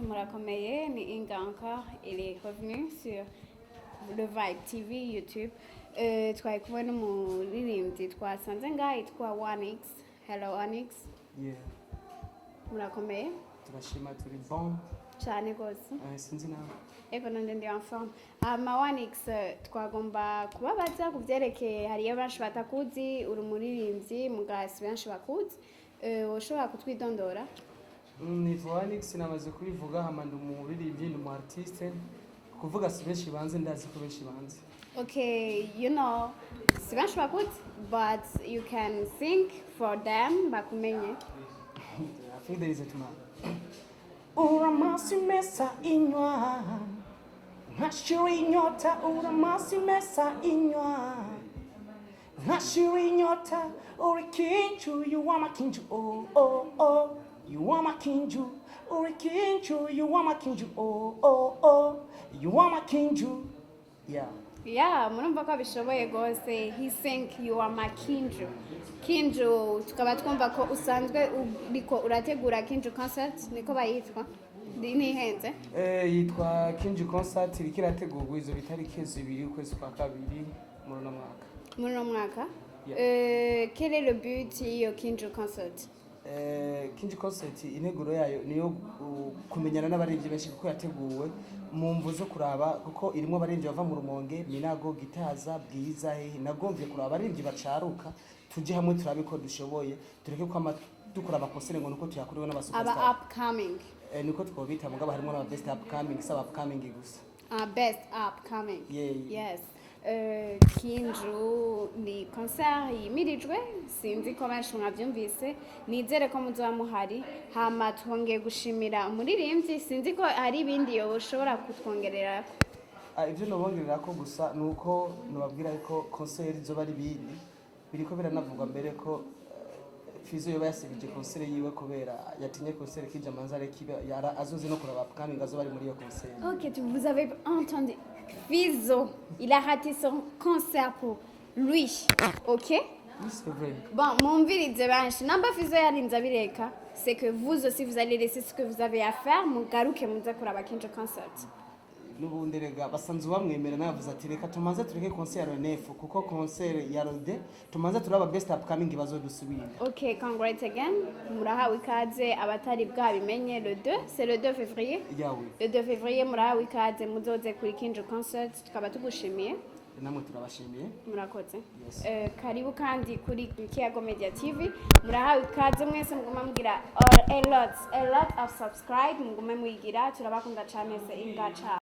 murakomeye ni Inga encore il est revenu sur le Vibe TV YouTube twari kumwe n'umuririmbyi twasanze ngaha yitwa Onyx. Hello Onyx. Yeah. Murakomeye Turashima turi bon cyane rwose. Sinzi nawe Ego nande ndi en forme. Onyx twagomba kubabaza ku byerekeye hariyo benshi batakuzi uri umuririmbyi mugasi benshi bakuzi ushobora kutwidondora? Nitwa Onyx namaze kubivuga hamanda umuririmbyi ndi umu artiste kuvuga si benshi banze ndazi ko benshi banze. Okay, you know, si benshi bakuzi but you can sing for them bakumenye. I think there is a tomorrow. Uramasi mesa inywa Nashiri nyota uramasi mesa inywa Nashiri nyota uri kinchu you are my kinchu oh oh oh you are my kinchu uri kinchu you are my kinchu oh oh oh you are my kinchu. Yeah. Yeah, murumva ko abishoboye gose. He sang you are my Kinju. Kinju tukaba twumva ko usanzwe uriko urategura Kinju concert niko bayitwa. Ni henze? Yitwa Kinju concert iriko irategurwa izo bitariki zibiri ukwezi kwa kabiri muri no mwaka. Muri no mwaka? Quel est le but yo Kinju concert? Kinju concert integuro yayo niyo kumenyana n'abaririmbyi benshi kuko yateguwe mu mvu zo kuraba kuko irimo abaririmbyi bava mu Rumonge, Minago, Gitaza, Bwiza hehe nagomvye kuraba abaririmbyi bacaruka tuje hamwe turabe ko dushoboye tureke ko dukora amakonsere ngo nuko tuyakuriwe n'abasuperstar aba upcoming niko twobita mugabo harimo n'aba best upcoming saba upcoming gusa best upcoming. Yeah. Yes. Kinju ni concert yimirijwe sinzi ko benshi mwabyumvise nizere ko muzoba muhari hama twongeye gushimira umuririmbyi sinzi ko hari ibindi yo ushobora kutwongerera ivyo nobongerera ko gusa nuko nobabwira ko concert izoba ari bindi biriko biranavugwa mbere ko Fizo yoba yasibije concert yiwe kubera yatinye concert kija manzare kiba yara azoze no kuraba upcoming azoba ari muri iyo concert. Ok, vous avez entendu Fizo, il a raté son concert pour lui. Ok? Oui, c'est vrai. Bon, mon village benshi namba Fizo yarinze abireka, c'est que vous aussi vous allez laisser ce que vous avez à faire mugaruke muze kuraba Kinju concert. Nubundi rega basanzwe bamwemera navuze ati reka tumanze tureke concert ya Nefu kuko concert ya Rode tumanze turaba best upcoming bazodusubira. Ok, congrats again. Murahawe ikaze abatari bwabimenye le 2, c'est le 2 février. Yeah, oui. Le 2 février murahawe ikaze muzoze kuri Kinju concert tukaba tugushimiye. Namwe turabashimiye. Murakoze. Yes. Karibu kandi kuri Kiyago Media TV. Murahawe ikaze mwese muguma mugira a lot of subscribe mugume muyigira turabakunda cyane se Inga cha.